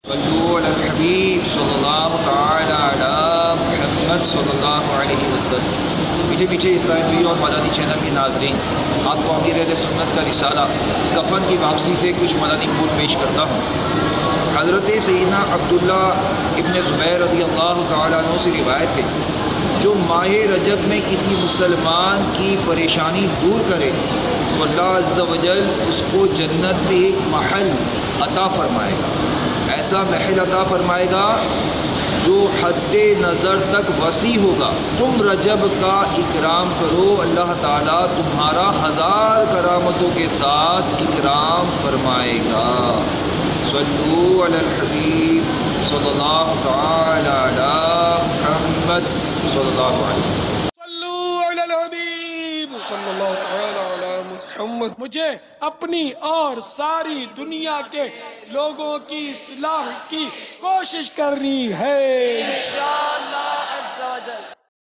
صلو علی الحبیب صلی اللہ تعالی علی محمد صلی اللہ علیہ وسلم۔ میٹھے میٹھے اسلامی اور مدنی چینل کے ناظرین، آپ کو امیر اہل سنت کا رسالہ کفن کی واپسی سے کچھ مدنی پھول پیش کرتا ہوں۔ حضرت سیدنا عبداللہ ابن زبیر رضی اللہ تعالیٰ عنہ سے روایت ہے، جو ماہ رجب میں کسی مسلمان کی پریشانی دور کرے تو اللہ عز و جل اس کو جنت میں ایک محل عطا فرمائے گا، ایسا محل عطا فرمائے گا جو حد نظر تک وسیع ہوگا۔ تم رجب کا اکرام کرو، اللہ تعالیٰ تمہارا 1000 کرامتوں کے ساتھ اکرام فرمائے گا۔ صلو علی الحبیب صلی اللہ تعالی علی محمد صلی اللہ علیہ وسلم۔ صلو علی الحبیب صلی اللہ تعالی علی محمد۔ مجھے اپنی اور ساری دنیا کے لوگوں کی اصلاح کی کوشش کرنی ہے۔